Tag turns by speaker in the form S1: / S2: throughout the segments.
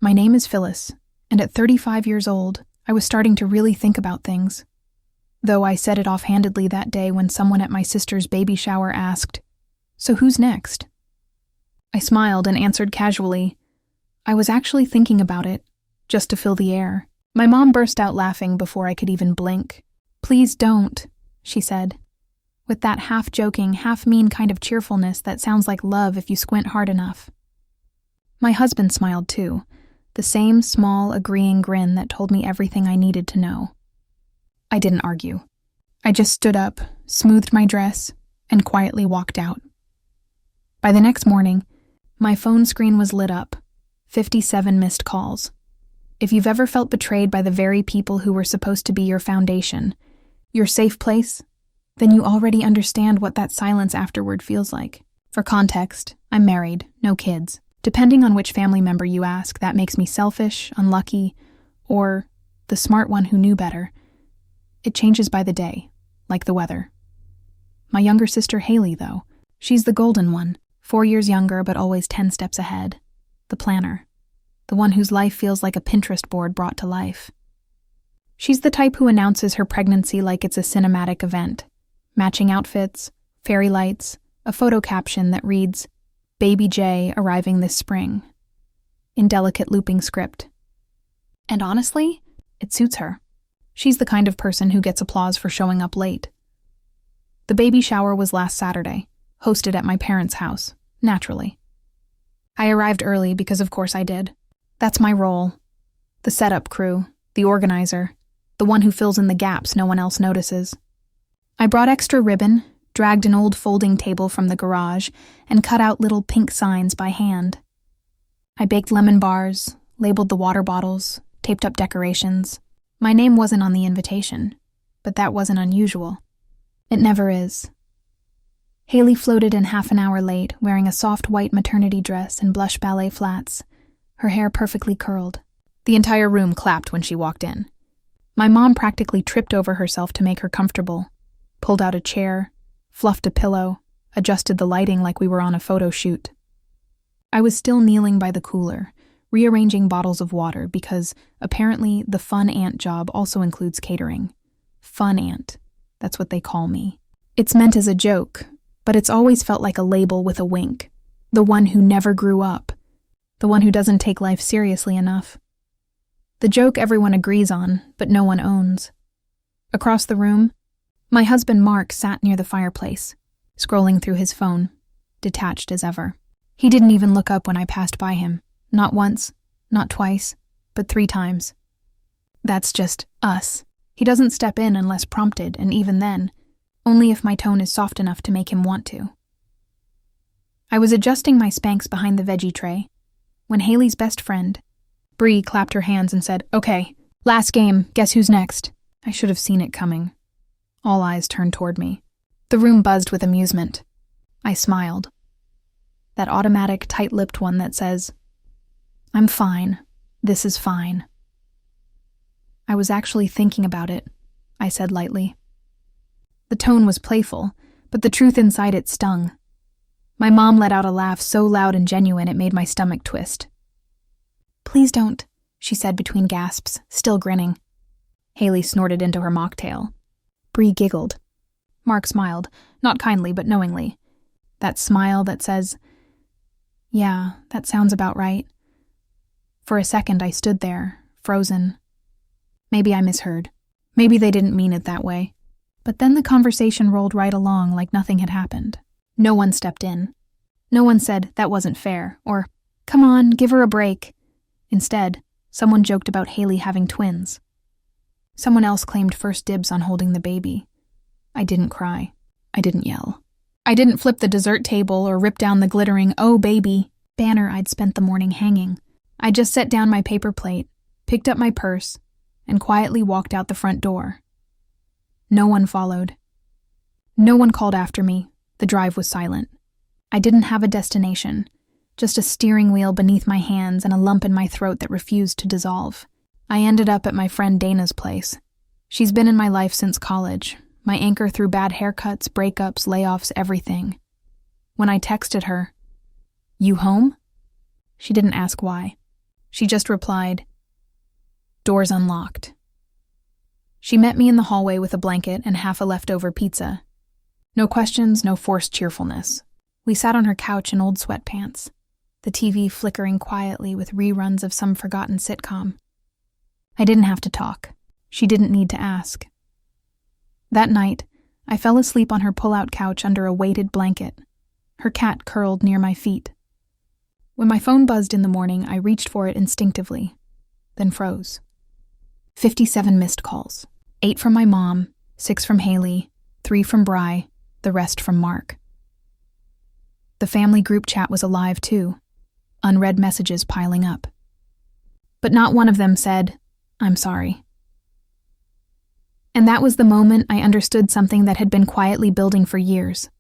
S1: My name is Phyllis, and at 35 years old, I was starting to really think about things. Though I said it offhandedly that day when someone at my sister's baby shower asked, "So who's next?" I smiled and answered casually, "I was actually thinking about it, just to fill the air." My mom burst out laughing before I could even blink. "Please don't," she said, with that half-joking, half-mean kind of cheerfulness that sounds like love if you squint hard enough. My husband smiled too, the same small, agreeing grin that told me everything I needed to know. I didn't argue. I just stood up, smoothed my dress, and quietly walked out. By the next morning, my phone screen was lit up, 57 missed calls. If you've ever felt betrayed by the very people who were supposed to be your foundation, your safe place, then you already understand what that silence afterward feels like. For context, I'm married, no kids. Depending on which family member you ask, that makes me selfish, unlucky, or the smart one who knew better. It changes by the day, like the weather. My younger sister Haley, though, she's the golden one, 4 years younger but always 10 steps ahead. The planner. The one whose life feels like a Pinterest board brought to life. She's the type who announces her pregnancy like it's a cinematic event. Matching outfits, fairy lights, a photo caption that reads, "Baby J arriving this spring," in delicate looping script. And honestly, it suits her. She's the kind of person who gets applause for showing up late. The baby shower was last Saturday, hosted at my parents' house, naturally. I arrived early because of course I did. That's my role. The setup crew, the organizer, the one who fills in the gaps no one else notices. I brought extra ribbon, dragged an old folding table from the garage, and cut out little pink signs by hand. I baked lemon bars, labeled the water bottles, taped up decorations. My name wasn't on the invitation, but that wasn't unusual. It never is. Haley floated in half an hour late, wearing a soft white maternity dress and blush ballet flats, her hair perfectly curled. The entire room clapped when she walked in. My mom practically tripped over herself to make her comfortable, pulled out a chair, fluffed a pillow, adjusted the lighting like we were on a photo shoot. I was still kneeling by the cooler, rearranging bottles of water because apparently the fun aunt job also includes catering. Fun aunt, that's what they call me. It's meant as a joke, but it's always felt like a label with a wink. The one who never grew up. The one who doesn't take life seriously enough. The joke everyone agrees on, but no one owns. Across the room, my husband Mark sat near the fireplace, scrolling through his phone, detached as ever. He didn't even look up when I passed by him. Not once, not twice, but 3 times. That's just us. He doesn't step in unless prompted, and even then, only if my tone is soft enough to make him want to. I was adjusting my Spanx behind the veggie tray when Haley's best friend, Bree, clapped her hands and said, "Okay, last game, guess who's next?" I should have seen it coming. All eyes turned toward me. The room buzzed with amusement. I smiled. That automatic, tight-lipped one that says, "I'm fine. This is fine." I was actually thinking about it, I said lightly. The tone was playful, but the truth inside it stung. My mom let out a laugh so loud and genuine it made my stomach twist. "Please don't," she said between gasps, still grinning. Haley snorted into her mocktail. Bree giggled. Mark smiled, not kindly but knowingly. That smile that says, "Yeah, that sounds about right." For a second I stood there, frozen. Maybe I misheard. Maybe they didn't mean it that way. But then the conversation rolled right along like nothing had happened. No one stepped in. No one said, "That wasn't fair," or, "Come on, give her a break." Instead, someone joked about Haley having twins. Someone else claimed first dibs on holding the baby. I didn't cry. I didn't yell. I didn't flip the dessert table or rip down the glittering "Oh, baby" banner I'd spent the morning hanging. I just set down my paper plate, picked up my purse, and quietly walked out the front door. No one followed. No one called after me. The drive was silent. I didn't have a destination, just a steering wheel beneath my hands and a lump in my throat that refused to dissolve. I ended up at my friend Dana's place. She's been in my life since college, my anchor through bad haircuts, breakups, layoffs, everything. When I texted her, "You home?" she didn't ask why. She just replied, "Doors unlocked." She met me in the hallway with a blanket and half a leftover pizza. No questions, no forced cheerfulness. We sat on her couch in old sweatpants, the TV flickering quietly with reruns of some forgotten sitcom. I didn't have to talk. She didn't need to ask. That night, I fell asleep on her pull-out couch under a weighted blanket, her cat curled near my feet. When my phone buzzed in the morning, I reached for it instinctively, then froze. 57 missed calls. 8 from my mom, 6 from Haley, 3 from Bri, the rest from Mark. The family group chat was alive too, unread messages piling up. But not one of them said, "I'm sorry." And that was the moment I understood something that had been quietly building for years.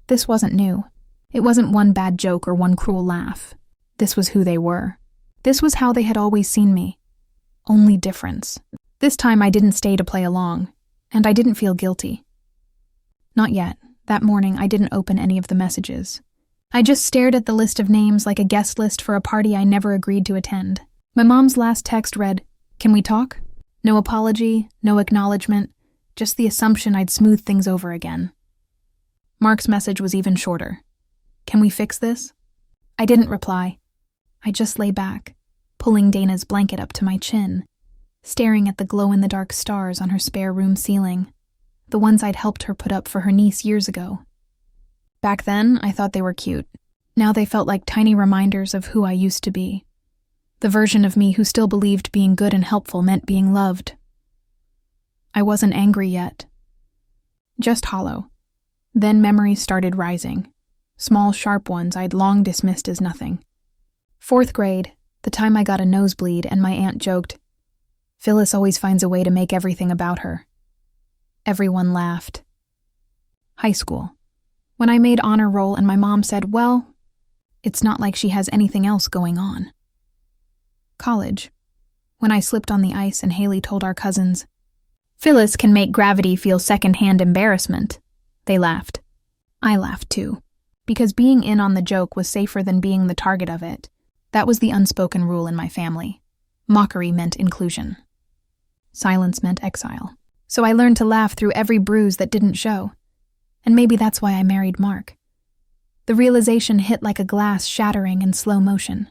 S1: This wasn't new. It wasn't one bad joke or one cruel laugh. This was who they were. This was how they had always seen me. Only difference. This time I didn't stay to play along, and I didn't feel guilty. Not yet. That morning I didn't open any of the messages. I just stared at the list of names like a guest list for a party I never agreed to attend. My mom's last text read, "Can we talk?" No apology, no acknowledgement, just the assumption I'd smooth things over again. Mark's message was even shorter. "Can we fix this?" I didn't reply. I just lay back, pulling Dana's blanket up to my chin, staring at the glow-in-the-dark stars on her spare room ceiling, the ones I'd helped her put up for her niece years ago. Back then, I thought they were cute. Now they felt like tiny reminders of who I used to be. The version of me who still believed being good and helpful meant being loved. I wasn't angry yet. Just hollow. Then memories started rising. Small, sharp ones I'd long dismissed as nothing. 4th grade, the time I got a nosebleed and my aunt joked, "Phyllis always finds a way to make everything about her." Everyone laughed. High school. When I made honor roll and my mom said, "Well, it's not like she has anything else going on." College. When I slipped on the ice and Haley told our cousins, "Phyllis can make gravity feel secondhand embarrassment." They laughed. I laughed too, because being in on the joke was safer than being the target of it. That was the unspoken rule in my family. Mockery meant inclusion. Silence meant exile. So I learned to laugh through every bruise that didn't show. And maybe that's why I married Mark. The realization hit like a glass shattering in slow motion.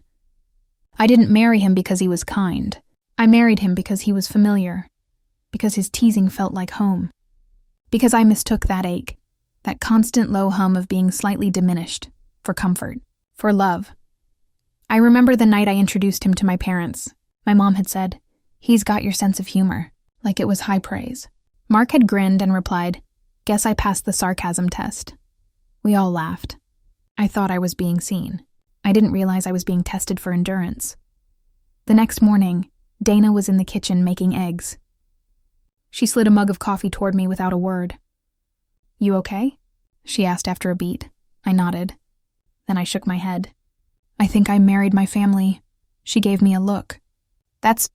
S1: I didn't marry him because he was kind. I married him because he was familiar, because his teasing felt like home, because I mistook that ache, that constant low hum of being slightly diminished, for comfort, for love. I remember the night I introduced him to my parents. My mom had said, "He's got your sense of humor," like it was high praise. Mark had grinned and replied, "Guess I passed the sarcasm test." We all laughed. I thought I was being seen. I didn't realize I was being tested for endurance. The next morning, Dana was in the kitchen making eggs. She slid a mug of coffee toward me without a word. "You okay?" she asked after a beat. I nodded. Then I shook my head. "I think I married my family." She gave me a look. "That's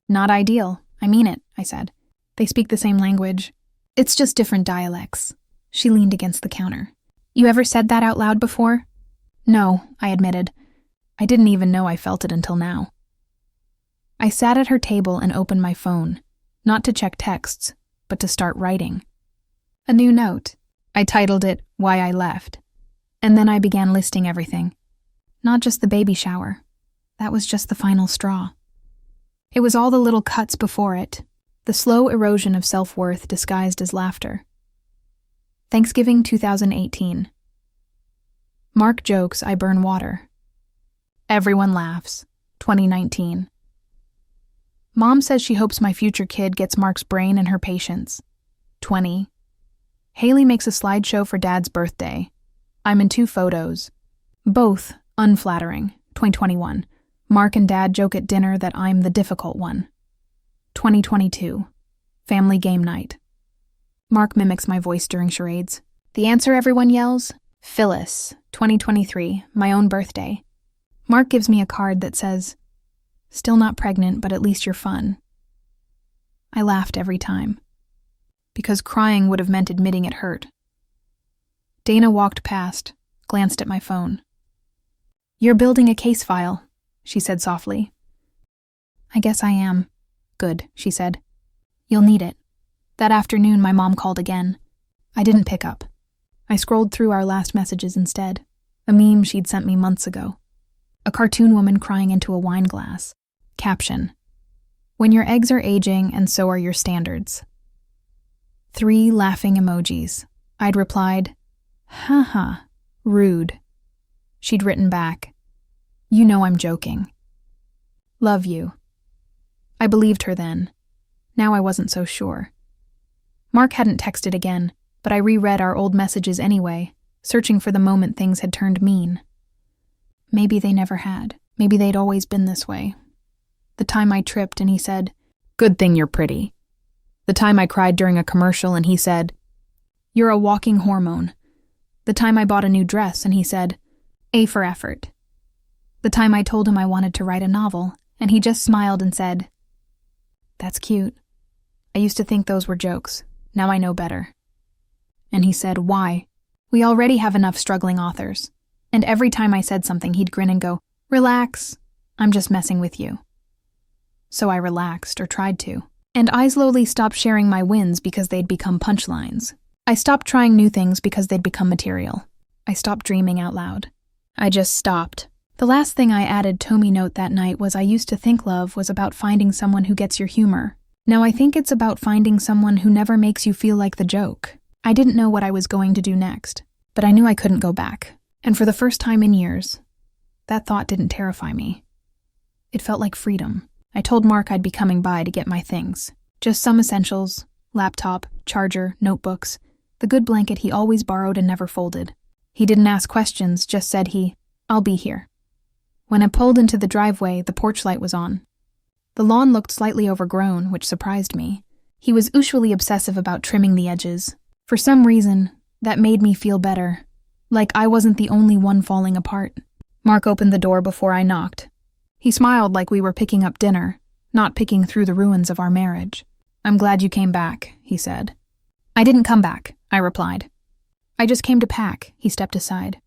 S1: not ideal. I mean it," I said. "They speak the same language. It's just different dialects." She leaned against the counter. "You ever said that out loud before?" "No," I admitted. I didn't even know I felt it until now. I sat at her table and opened my phone, not to check texts, but to start writing. A new note. I titled it, "Why I Left." And then I began listing everything. Not just the baby shower. That was just the final straw. It was all the little cuts before it, the slow erosion of self-worth disguised as laughter. Thanksgiving 2018. Mark jokes I burn water. Everyone laughs. 2019. Mom says she hopes my future kid gets Mark's brain and her patience. 20. Haley makes a slideshow for Dad's birthday. I'm in 2 photos. Both unflattering. 2021. Mark and Dad joke at dinner that I'm the difficult one. 2022. Family game night. Mark mimics my voice during charades. The answer everyone yells? Phyllis. 2023. My own birthday. Mark gives me a card that says, "Still not pregnant, but at least you're fun." I laughed every time, because crying would have meant admitting it hurt. Dana walked past, glanced at my phone. "You're building a case file," she said softly. I guess I am. Good, she said. You'll need it. That afternoon, my mom called again. I didn't pick up. I scrolled through our last messages instead, a meme she'd sent me months ago. A cartoon woman crying into a wine glass. Caption: When your eggs are aging and so are your standards. 3 laughing emojis. I'd replied, haha, rude. She'd written back, you know I'm joking. Love you. I believed her then. Now I wasn't so sure. Mark hadn't texted again, but I reread our old messages anyway, searching for the moment things had turned mean. Maybe they never had. Maybe they'd always been this way. The time I tripped and he said, good thing you're pretty. The time I cried during a commercial and he said, you're a walking hormone. The time I bought a new dress and he said, A for effort. The time I told him I wanted to write a novel and he just smiled and said, that's cute. I used to think those were jokes. Now I know better. And he said, why? We already have enough struggling authors. And every time I said something, he'd grin and go, relax, I'm just messing with you. So I relaxed, or tried to. And I slowly stopped sharing my wins because they'd become punchlines. I stopped trying new things because they'd become material. I stopped dreaming out loud. I just stopped. The last thing I added Tommy note that night was I used to think love was about finding someone who gets your humor. Now I think it's about finding someone who never makes you feel like the joke. I didn't know what I was going to do next, but I knew I couldn't go back. And for the first time in years, that thought didn't terrify me. It felt like freedom. I told Mark I'd be coming by to get my things. Just some essentials, laptop, charger, notebooks, the good blanket he always borrowed and never folded. He didn't ask questions, just said I'll be here. When I pulled into the driveway, the porch light was on. The lawn looked slightly overgrown, which surprised me. He was usually obsessive about trimming the edges. For some reason, that made me feel better, like I wasn't the only one falling apart. Mark opened the door before I knocked. He smiled like we were picking up dinner, not picking through the ruins of our marriage. I'm glad you came back, he said. I didn't come back, I replied. I just came to pack, he stepped aside.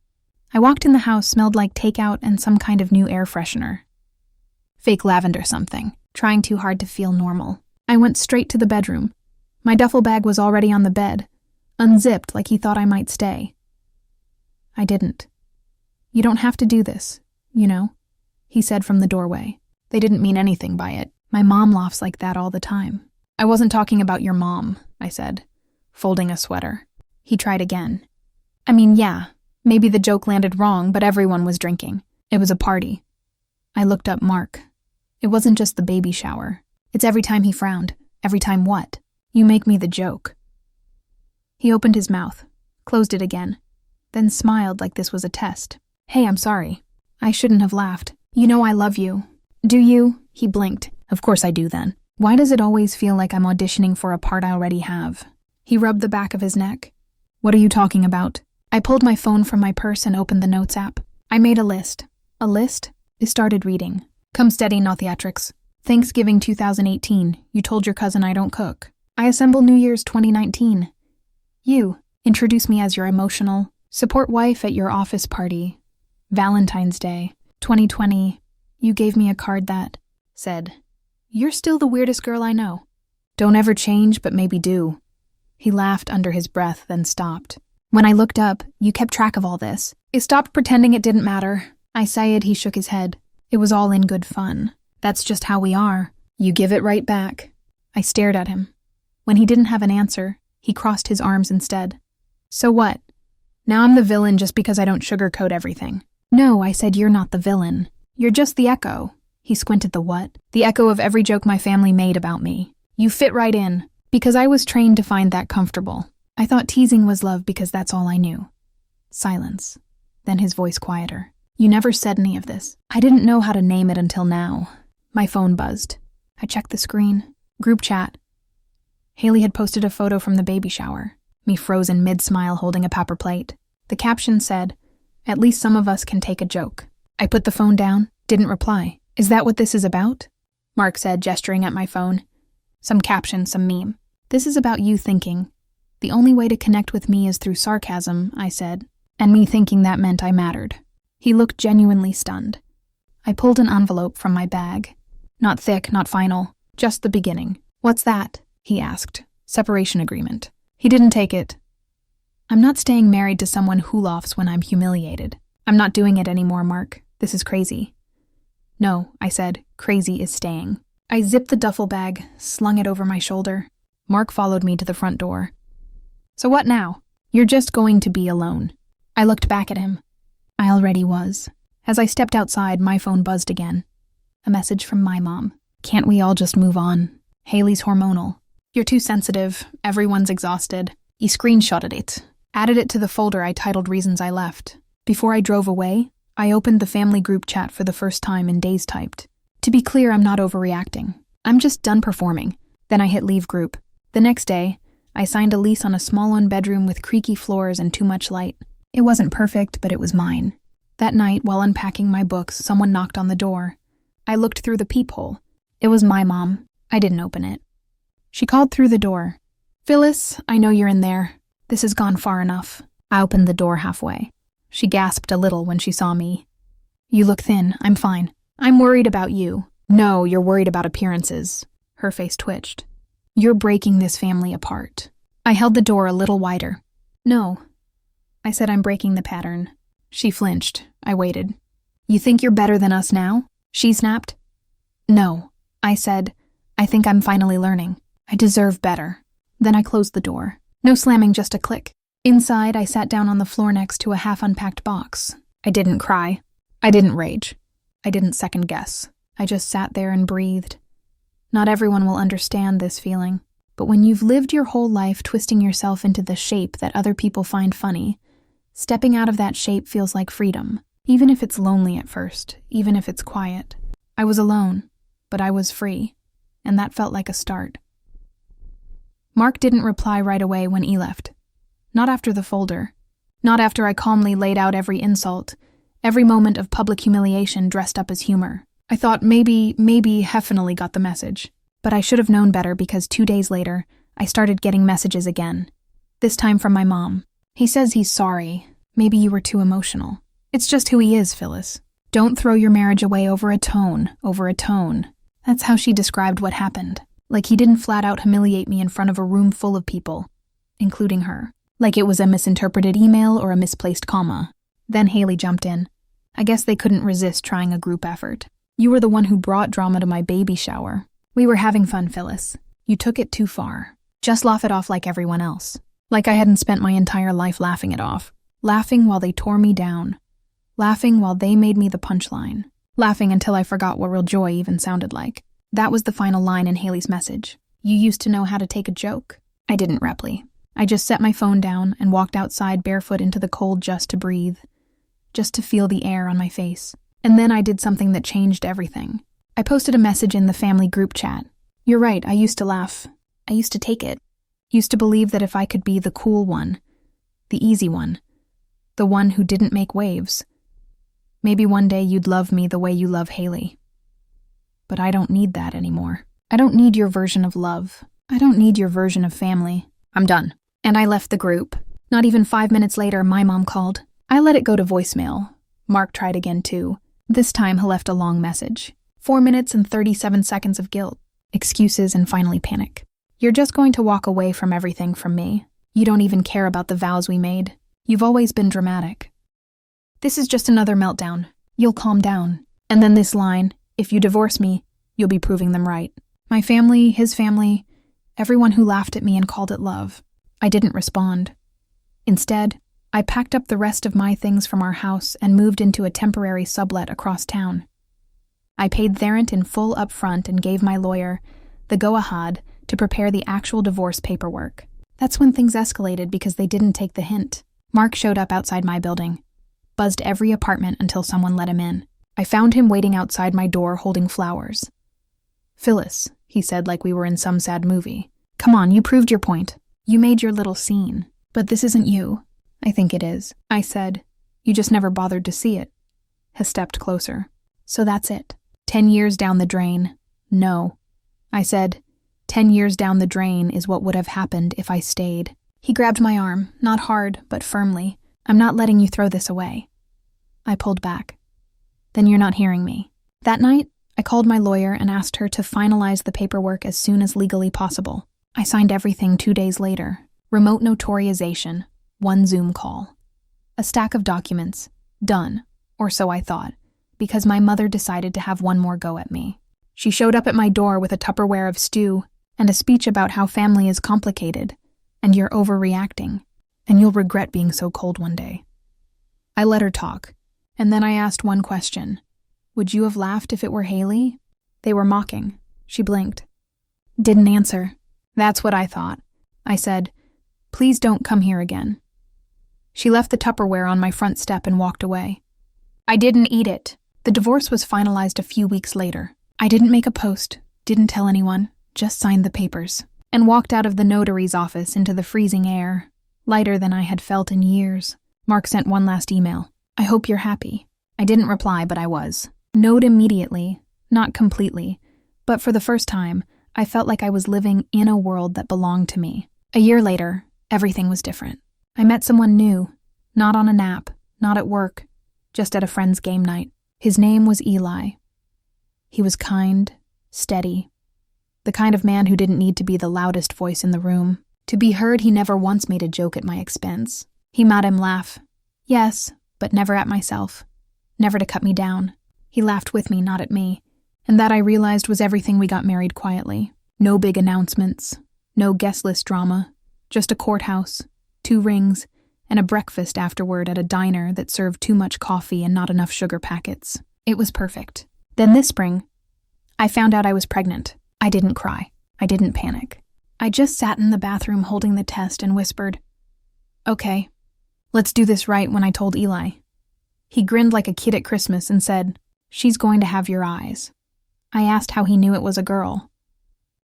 S1: I walked in the house, smelled like takeout and some kind of new air freshener. Fake lavender something, trying too hard to feel normal. I went straight to the bedroom. My duffel bag was already on the bed, unzipped like he thought I might stay. I didn't. You don't have to do this, you know, he said from the doorway. They didn't mean anything by it. My mom laughs like that all the time. I wasn't talking about your mom, I said, folding a sweater. He tried again. I mean, yeah, maybe the joke landed wrong, but everyone was drinking. It was a party. I looked up Mark. It wasn't just the baby shower. It's every time he frowned. Every time what? You make me the joke. He opened his mouth, closed it again, then smiled like this was a test. Hey, I'm sorry. I shouldn't have laughed. You know I love you. Do you? He blinked. Of course I do then. Why does it always feel like I'm auditioning for a part I already have? He rubbed the back of his neck. What are you talking about? I pulled my phone from my purse and opened the notes app. I made a list. A list? I started reading. Come steady, no theatrics. Thanksgiving 2018. You told your cousin I don't cook. I assemble New Year's 2019. You. Introduce me as your emotional support wife at your office party. Valentine's Day 2020. You gave me a card that said, you're still the weirdest girl I know. Don't ever change, but maybe do. He laughed under his breath, then stopped. When I looked up, you kept track of all this. I stopped pretending it didn't matter. I sighed. He shook his head. It was all in good fun. That's just how we are. You give it right back. I stared at him. When he didn't have an answer, he crossed his arms instead. So what? Now I'm the villain just because I don't sugarcoat everything. No, I said you're not the villain. You're just the echo. He squinted. The what? The echo of every joke my family made about me. You fit right in, because I was trained to find that comfortable. I thought teasing was love because that's all I knew. Silence. Then his voice quieter. You never said any of this. I didn't know how to name it until now. My phone buzzed. I checked the screen. Group chat. Haley had posted a photo from the baby shower. Me frozen mid-smile holding a paper plate. The caption said, at least some of us can take a joke. I put the phone down, didn't reply. Is that what this is about? Mark said, gesturing at my phone. Some caption, some meme. This is about you thinking. The only way to connect with me is through sarcasm, I said, and me thinking that meant I mattered. He looked genuinely stunned. I pulled an envelope from my bag. Not thick, not final, just the beginning. "What's that?" he asked. "Separation agreement." He didn't take it. "I'm not staying married to someone who laughs when I'm humiliated. I'm not doing it anymore, Mark. This is crazy." "No," I said. "Crazy is staying." I zipped the duffel bag, slung it over my shoulder. Mark followed me to the front door. "So what now?" "You're just going to be alone." I looked back at him. I already was. As I stepped outside, my phone buzzed again. A message from my mom. "Can't we all just move on? Haley's hormonal. You're too sensitive. Everyone's exhausted." He screenshotted it. Added it to the folder I titled Reasons I Left. Before I drove away, I opened the family group chat for the first time in days typed. To be clear, I'm not overreacting. I'm just done performing. Then I hit leave group. The next day, I signed a lease on a small one-bedroom with creaky floors and too much light. It wasn't perfect, but it was mine. That night, while unpacking my books, someone knocked on the door. I looked through the peephole. It was my mom. I didn't open it. She called through the door. "Phyllis, I know you're in there. This has gone far enough." I opened the door halfway. She gasped a little when she saw me. "You look thin. I'm fine. I'm worried about you." "No, you're worried about appearances." Her face twitched. "You're breaking this family apart." I held the door a little wider. "No." I said, "I'm breaking the pattern." She flinched. I waited. "You think you're better than us now?" She snapped. "No." I said, "I think I'm finally learning. I deserve better." Then I closed the door. No slamming, just a click. Inside, I sat down on the floor next to a half-unpacked box. I didn't cry. I didn't rage. I didn't second-guess. I just sat there and breathed. Not everyone will understand this feeling, but when you've lived your whole life twisting yourself into the shape that other people find funny, stepping out of that shape feels like freedom, even if it's lonely at first, even if it's quiet. I was alone, but I was free, and that felt like a start. Mark didn't reply right away when he left. Not after the folder. Not after I calmly laid out every insult, every moment of public humiliation dressed up as humor. I thought maybe Heffinally got the message. But I should have known better because 2 days later, I started getting messages again. This time from my mom. "He says he's sorry. Maybe you were too emotional. It's just who he is, Phyllis. Don't throw your marriage away over a tone. That's how she described what happened. Like he didn't flat out humiliate me in front of a room full of people, including her. Like it was a misinterpreted email or a misplaced comma." Then Haley jumped in. I guess they couldn't resist trying a group effort. "You were the one who brought drama to my baby shower. We were having fun, Phyllis. You took it too far. Just laugh it off like everyone else. Like I hadn't spent my entire life laughing it off. Laughing while they tore me down. Laughing while they made me the punchline. Laughing until I forgot what real joy even sounded like." That was the final line in Haley's message. "You used to know how to take a joke." I didn't reply. I just set my phone down and walked outside barefoot into the cold just to breathe. Just to feel the air on my face. And then I did something that changed everything. I posted a message in the family group chat. "You're right, I used to laugh. I used to take it. Used to believe that if I could be the cool one, the easy one, the one who didn't make waves, maybe one day you'd love me the way you love Haley. But I don't need that anymore. I don't need your version of love. I don't need your version of family. I'm done." And I left the group. Not even 5 minutes later, my mom called. I let it go to voicemail. Mark tried again too. This time he left a long message. 4 minutes and 37 seconds of guilt, excuses, and finally panic. "You're just going to walk away from everything from me. You don't even care about the vows we made. You've always been dramatic. This is just another meltdown. You'll calm down." And then this line, "If you divorce me, you'll be proving them right." My family, his family, everyone who laughed at me and called it love. I didn't respond. Instead, I packed up the rest of my things from our house and moved into a temporary sublet across town. I paid Therent in full up front and gave my lawyer the go-ahead to prepare the actual divorce paperwork. That's when things escalated because they didn't take the hint. Mark showed up outside my building, buzzed every apartment until someone let him in. I found him waiting outside my door holding flowers. "Phyllis," he said like we were in some sad movie. "Come on, you proved your point. You made your little scene. But this isn't you." "I think it is," I said. "You just never bothered to see it." He stepped closer. "So that's it. 10 years down the drain." "No." I said, 10 years down the drain is what would have happened if I stayed." He grabbed my arm, not hard, but firmly. "I'm not letting you throw this away." I pulled back. "Then you're not hearing me." That night, I called my lawyer and asked her to finalize the paperwork as soon as legally possible. I signed everything 2 days later. Remote notarization, 1 Zoom call. A stack of documents. Done, or so I thought, because my mother decided to have one more go at me. She showed up at my door with a Tupperware of stew and a speech about how family is complicated, and you're overreacting, and you'll regret being so cold one day. I let her talk, and then I asked one question. Would you have laughed if it were Haley? They were mocking. She blinked. Didn't answer. That's what I thought. I said, please don't come here again. She left the Tupperware on my front step and walked away. I didn't eat it. The divorce was finalized a few weeks later. I didn't make a post, didn't tell anyone, just signed the papers, and walked out of the notary's office into the freezing air, lighter than I had felt in years. Mark sent one last email. I hope you're happy. I didn't reply, but I was. Note immediately, not completely, but for the first time, I felt like I was living in a world that belonged to me. A year later, everything was different. I met someone new, not on a nap, not at work, just at a friend's game night. His name was Eli. He was kind, steady, the kind of man who didn't need to be the loudest voice in the room. To be heard, he never once made a joke at my expense. He made him laugh. Yes, but never at myself. Never to cut me down. He laughed with me, not at me. And that I realized was everything we got married quietly. No big announcements. No guest list drama. Just a courthouse, 2 rings, and a breakfast afterward at a diner that served too much coffee and not enough sugar packets. It was perfect. Then this spring, I found out I was pregnant. I didn't cry. I didn't panic. I just sat in the bathroom holding the test and whispered, okay, let's do this right when I told Eli. He grinned like a kid at Christmas and said, she's going to have your eyes. I asked how he knew it was a girl.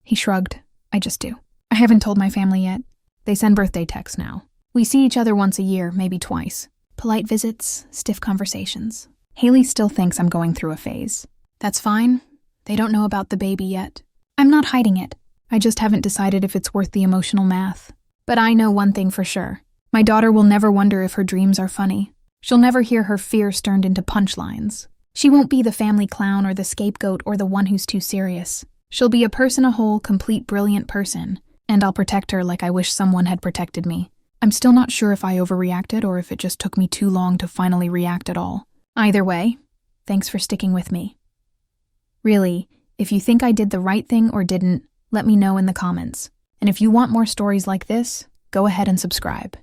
S1: He shrugged. I just do. I haven't told my family yet. They send birthday texts now. We see each other once a year, maybe twice. Polite visits, stiff conversations. Haley still thinks I'm going through a phase. That's fine. They don't know about the baby yet. I'm not hiding it. I just haven't decided if it's worth the emotional math. But I know one thing for sure. My daughter will never wonder if her dreams are funny. She'll never hear her fears turned into punchlines. She won't be the family clown or the scapegoat or the one who's too serious. She'll be a person, a whole, complete, brilliant person. And I'll protect her like I wish someone had protected me. I'm still not sure if I overreacted or if it just took me too long to finally react at all. Either way, thanks for sticking with me. Really, if you think I did the right thing or didn't, let me know in the comments. And if you want more stories like this, go ahead and subscribe.